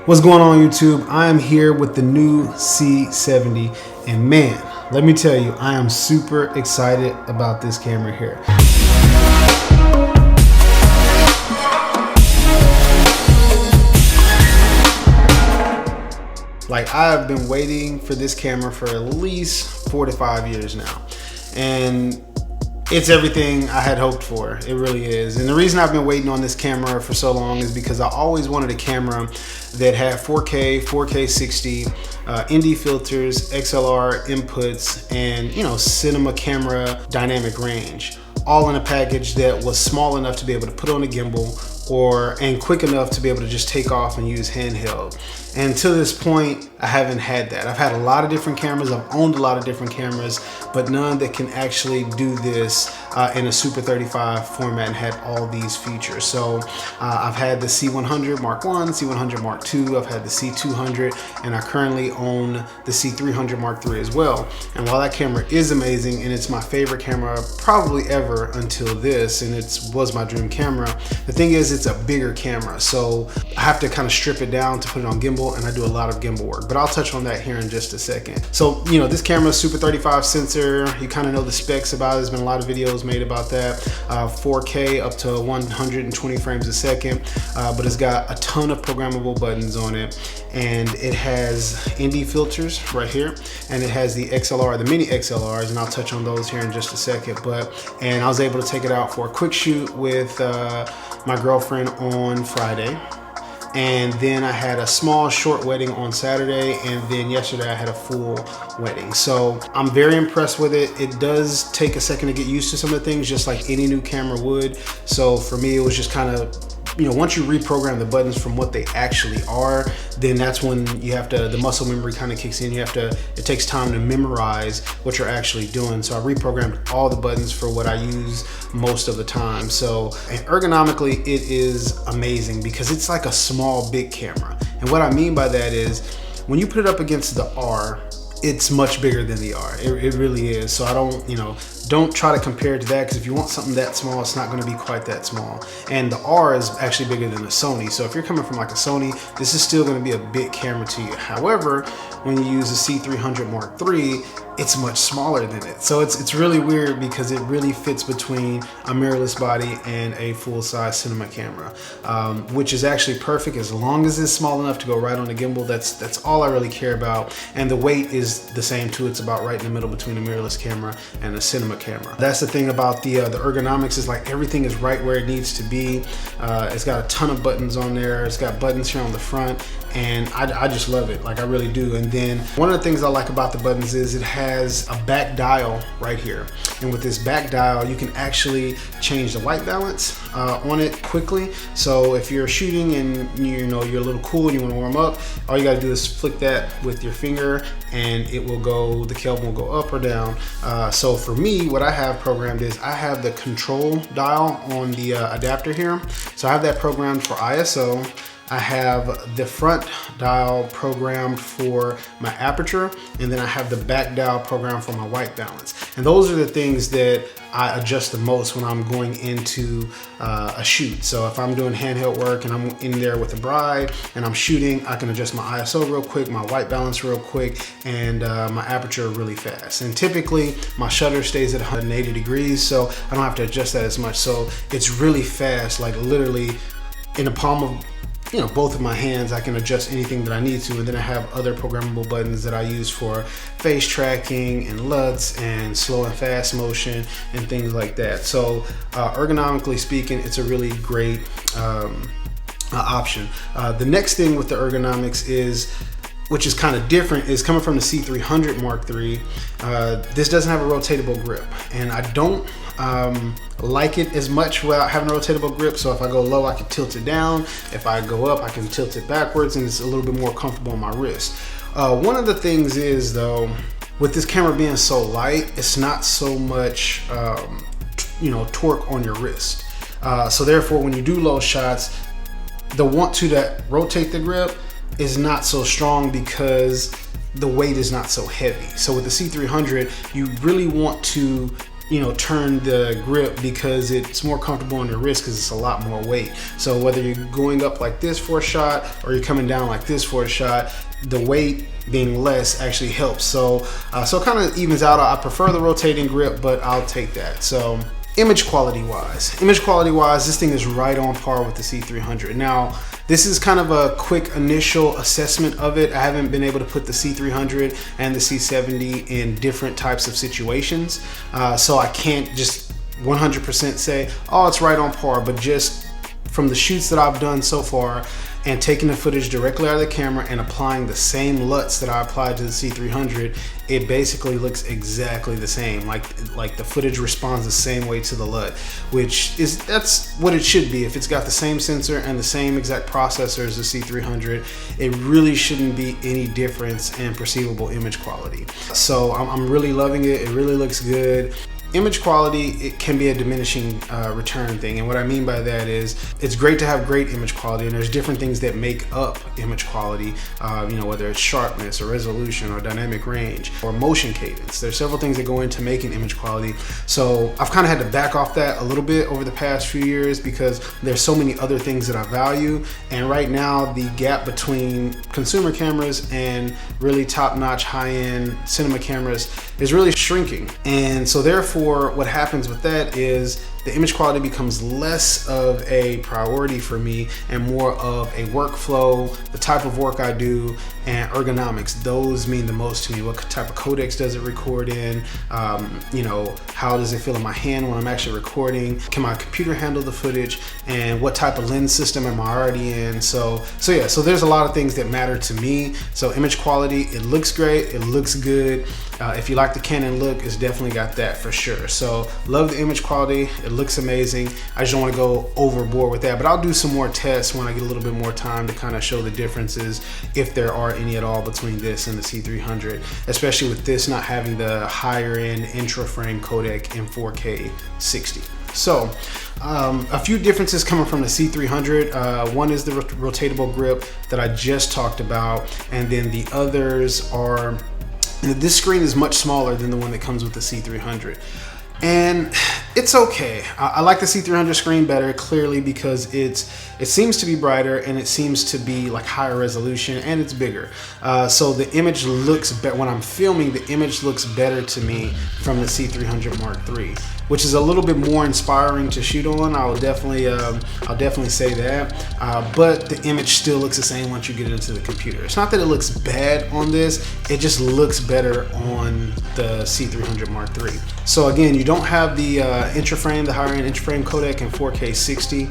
What's going on, YouTube? I am here with the new C70, and man, let me tell you, I am super excited about this camera here. Like, I have been waiting for this camera for at least 4 to 5 years now, and it's everything I had hoped for. It really is. And the reason I've been waiting on this camera for so long is because I always wanted a camera that had 4K, 4K 60, ND filters, XLR inputs, and cinema camera dynamic range, all in a package that was small enough to be able to put on a gimbal and quick enough to be able to just take off and use handheld. And to this point, I haven't had that. I've had a lot of different cameras. I've owned a lot of different cameras, but none that can actually do this in a Super 35 format and had all these features. So I've had the C100 Mark I, C100 Mark II, I've had the C200, and I currently own the C300 Mark III as well. And while that camera is amazing, and it's my favorite camera probably ever until this, and it was my dream camera, the thing is it's a bigger camera. So I have to kind of strip it down to put it on gimbal, and I do a lot of gimbal work, but I'll touch on that here in just a second. So, this camera is Super 35 sensor. You kind of know the specs about it. There's been a lot of videos made about that. 4K up to 120 frames a second, but it's got a ton of programmable buttons on it, and it has ND filters right here, and it has the XLR, the mini XLRs, and I'll touch on those here in just a second. And I was able to take it out for a quick shoot with my girlfriend on Friday. And then I had a small short wedding on Saturday, and then yesterday I had a full wedding. So I'm very impressed with it. It does take a second to get used to some of the things, just like any new camera would. So for me, it was just kind of, once you reprogram the buttons from what they actually are, then that's when you have to, the muscle memory kind of kicks in. It takes time to memorize what you're actually doing. So I reprogrammed all the buttons for what I use most of the time. So, and ergonomically, it is amazing because it's like a small, big camera. And what I mean by that is when you put it up against the R, it's much bigger than the R. It really is. So I don't try to compare it to that, because if you want something that small, it's not going to be quite that small. And the R is actually bigger than the Sony. So if you're coming from like a Sony, this is still going to be a big camera to you. However, when you use the C300 Mark III, it's much smaller than it. So it's really weird because it really fits between a mirrorless body and a full-size cinema camera, which is actually perfect as long as it's small enough to go right on the gimbal. That's all I really care about. And the weight is the same too. It's about right in the middle between a mirrorless camera and a cinema camera. That's the thing about the ergonomics, is like everything is right where it needs to be. It's got a ton of buttons on there. It's got buttons here on the front, and I just love it. Like, I really do. And then one of the things I like about the buttons is it has a back dial right here. And with this back dial, you can actually change the white balance on it quickly. So if you're shooting and you're a little cool and you want to warm up, all you got to do is flick that with your finger, and it will go, the Kelvin will go up or down. So for me, what I have programmed is I have the control dial on the adapter here. So I have that programmed for ISO. I have the front dial programmed for my aperture, and then I have the back dial programmed for my white balance. And those are the things that I adjust the most when I'm going into a shoot. So if I'm doing handheld work and I'm in there with the bride and I'm shooting, I can adjust my ISO real quick, my white balance real quick, and my aperture really fast. And typically my shutter stays at 180 degrees, so I don't have to adjust that as much. So it's really fast, like literally in the palm of both of my hands, I can adjust anything that I need to. And then I have other programmable buttons that I use for face tracking and LUTs and slow and fast motion and things like that. So ergonomically speaking, it's a really great option. The next thing with the ergonomics is, which is kind of different, is coming from the C300 Mark III. This doesn't have a rotatable grip, and I don't like it as much without having a rotatable grip. So if I go low, I can tilt it down. If I go up, I can tilt it backwards, and it's a little bit more comfortable on my wrist. One of the things is, though, with this camera being so light, it's not so much torque on your wrist. So therefore, when you do low shots, the want to that rotate the grip is not so strong because the weight is not so heavy. So with the C300, you really want to turn the grip because it's more comfortable on your wrist because it's a lot more weight. So whether you're going up like this for a shot or you're coming down like this for a shot, the weight being less actually helps. So it kind of evens out. I prefer the rotating grip, but I'll take that. So image quality wise, this thing is right on par with the C300. Now, this is kind of a quick initial assessment of it. I haven't been able to put the C300 and the C70 in different types of situations. So I can't just 100% say, oh, it's right on par, but just from the shoots that I've done so far and taking the footage directly out of the camera and applying the same LUTs that I applied to the C300, it basically looks exactly the same. Like the footage responds the same way to the LUT, that's what it should be. If it's got the same sensor and the same exact processor as the C300, it really shouldn't be any difference in perceivable image quality. So I'm really loving it. It really looks good. Image quality, it can be a diminishing return thing, and what I mean by that is it's great to have great image quality, and there's different things that make up image quality, whether it's sharpness or resolution or dynamic range or motion cadence. There's several things that go into making image quality. So I've kind of had to back off that a little bit over the past few years because there's so many other things that I value, and right now the gap between consumer cameras and really top-notch high-end cinema cameras is really shrinking. And so therefore what happens with that is the image quality becomes less of a priority for me and more of a workflow, the type of work I do, and ergonomics. Those mean the most to me. What type of codecs does it record in? How does it feel in my hand when I'm actually recording? Can my computer handle the footage? And what type of lens system am I already in? So there's a lot of things that matter to me. So image quality, it looks great, it looks good. If you like the Canon look, it's definitely got that for sure. So love the image quality, it looks amazing. I just don't want to go overboard with that, but I'll do some more tests when I get a little bit more time to kind of show the differences, if there are any at all, between this and the C300, especially with this not having the higher end intra-frame codec in 4K 60. So a few differences coming from the C300. One is the rotatable grip that I just talked about, and then the others are, this screen is much smaller than the one that comes with the C300. And it's okay. I like the C300 screen better, clearly, because it seems to be brighter and it seems to be like higher resolution and it's bigger. So the image looks better. When I'm filming, the image looks better to me from the C300 Mark III, which is a little bit more inspiring to shoot on. I'll definitely say that. But the image still looks the same once you get it into the computer. It's not that it looks bad on this, it just looks better on the C300 Mark III. So again, you don't have the the higher end intra-frame codec in 4K 60.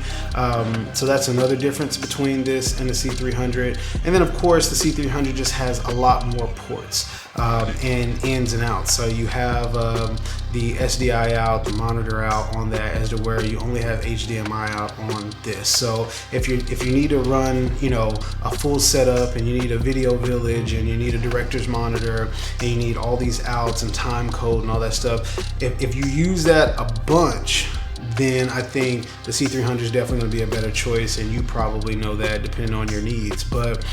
So that's another difference between this and the C300. And then of course the C300 just has a lot more ports and ins and outs. So you have the SDI out, the monitor out on that, as to where you only have HDMI out on this. So if you need to run a full setup and you need a video village and you need a director's monitor and you need all these outs and time code and all that stuff, if you use that a bunch, then I think the C300 is definitely going to be a better choice, and you probably know that depending on your needs. But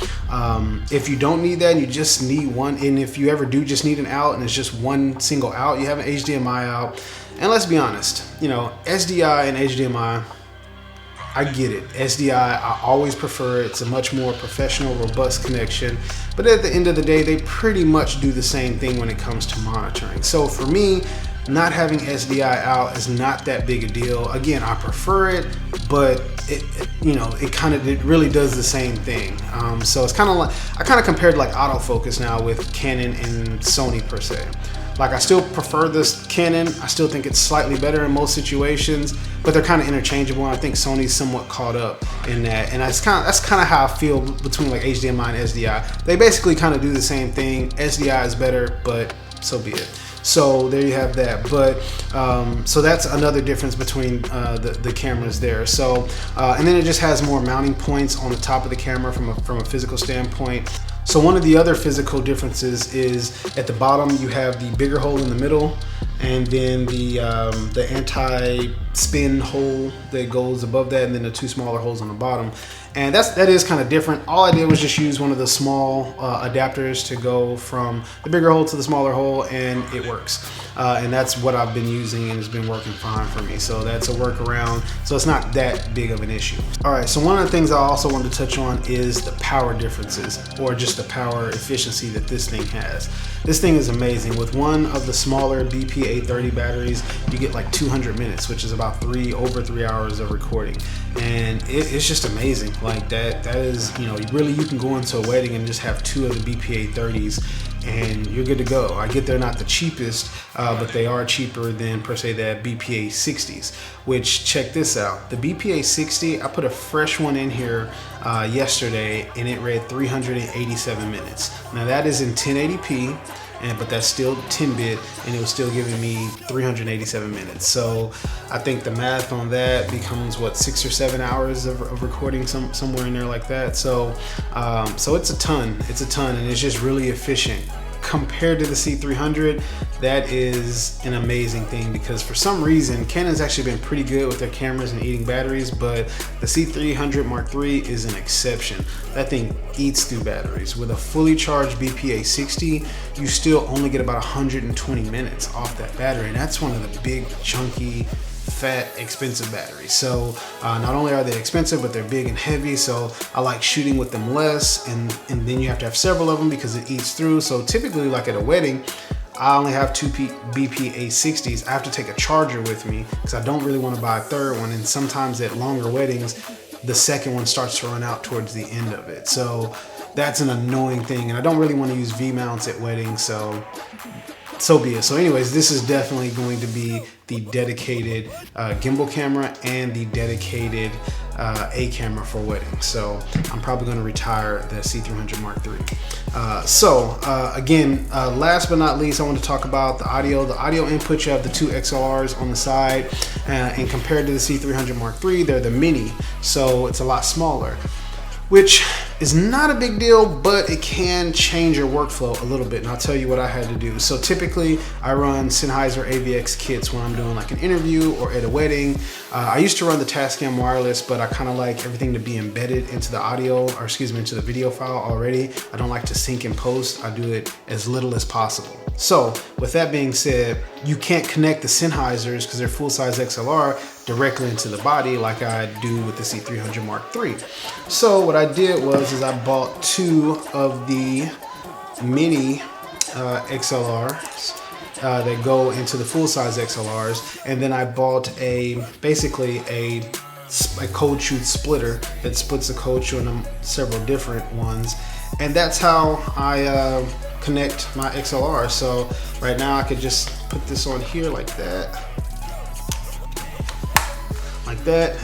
if you don't need that and you just need one, and if you ever do just need an out and it's just one single out, you have an HDMI out. And let's be honest, SDI and HDMI, I get it. SDI, I always prefer it. It's a much more professional, robust connection. But at the end of the day, they pretty much do the same thing when it comes to monitoring. So for me, not having SDI out is not that big a deal. Again, I prefer it, but it really does the same thing. So it's kind of like, I kind of compared like autofocus now with Canon and Sony per se. Like, I still prefer this Canon. I still think it's slightly better in most situations, but they're kind of interchangeable. And I think Sony's somewhat caught up in that. And that's kind of how I feel between like HDMI and SDI. They basically kind of do the same thing. SDI is better, but so be it. So there you have that. But so that's another difference between the cameras there. So and then it just has more mounting points on the top of the camera from a physical standpoint. So one of the other physical differences is at the bottom you have the bigger hole in the middle, and then the anti spin hole that goes above that, and then the two smaller holes on the bottom. And that is kind of different. All I did was just use one of the small adapters to go from the bigger hole to the smaller hole, and it works. And that's what I've been using, and it's been working fine for me. So that's a workaround. So it's not that big of an issue. All right, so one of the things I also wanted to touch on is the power differences, or just the power efficiency that this thing has. This thing is amazing. With one of the smaller BP830 batteries, you get like 200 minutes, which is about over 3 hours of recording. And it's just amazing. Like that is, you know, really you can go into a wedding and just have two of the BP830s and you're good to go. I get they're not the cheapest, but they are cheaper than per se the BPA60s, which check this out. The BPA60, I put a fresh one in here yesterday and it read 387 minutes. Now that is in 1080p, but that's still 10-bit, and it was still giving me 387 minutes. So I think the math on that becomes what, 6 or 7 hours of recording, somewhere in there like that. So so it's a ton, and it's just really efficient. Compared to the C300, that is an amazing thing, because for some reason Canon's actually been pretty good with their cameras and eating batteries, but the C300 Mark III is an exception. That thing eats through batteries. With a fully charged BPA60, you still only get about 120 minutes off that battery, and that's one of the big chunky fat expensive batteries. So not only are they expensive, but they're big and heavy, so I like shooting with them less, and then you have to have several of them because it eats through. So typically, like at a wedding, I only have two BPA60s. I have to take a charger with me because I don't really want to buy a third one, and sometimes at longer weddings the second one starts to run out towards the end of it. So that's an annoying thing, and I don't really want to use V-mounts at weddings, so be it. So anyways, this is definitely going to be the dedicated gimbal camera and the dedicated A camera for weddings. So I'm probably going to retire the C300 Mark III. Again, last but not least, I want to talk about the audio. The audio input, you have the two XLRs on the side, and compared to the C300 Mark III, they're the mini, so it's a lot smaller, which is not a big deal, but it can change your workflow a little bit, and I'll tell you what I had to do. So typically I run Sennheiser AVX kits when I'm doing like an interview or at a wedding. I used to run the Tascam wireless, but I kind of like everything to be embedded into the audio, or excuse me, into the video file already. I don't like to sync in post. I do it as little as possible. So with that being said, you can't connect the Sennheisers, because they're full-size XLR, directly into the body like I do with the C300 Mark III. So what I did was I bought two of the mini XLRs that go into the full-size XLRs, and then I bought basically a code shoot splitter that splits the code shoot into several different ones, and that's how I connect my XLR. So right now I could just put this on here like that,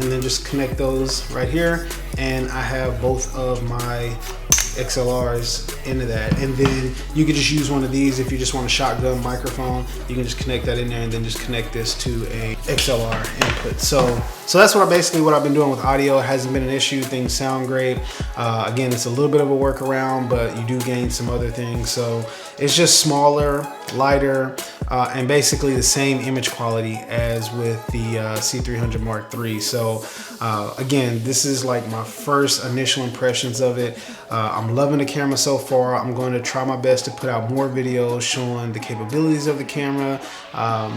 and then just connect those right here, and I have both of my XLRs into that. And then you could just use one of these if you just want a shotgun microphone. You can just connect that in there and then just connect this to a XLR input. So that's what I've been doing with audio. It hasn't been an issue. Things sound great. Again, it's a little bit of a workaround, but you do gain some other things. So it's just smaller, lighter, and basically the same image quality as with the C300 Mark III. So again, this is like my first initial impressions of it. I'm loving the camera so far. I'm going to try my best to put out more videos showing the capabilities of the camera,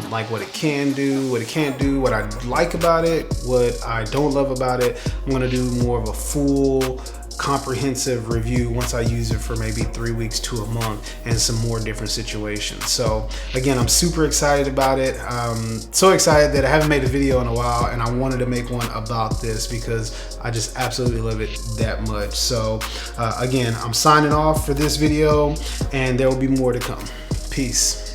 like what it can do, what it can't do, what I like about it, what I don't love about it. I'm going to do more of a full comprehensive review once I use it for maybe 3 weeks to a month and some more different situations. So again, I'm super excited about it. So excited that I haven't made a video in a while, and I wanted to make one about this because I just absolutely love it that much. So again, I'm signing off for this video, and there will be more to come. Peace.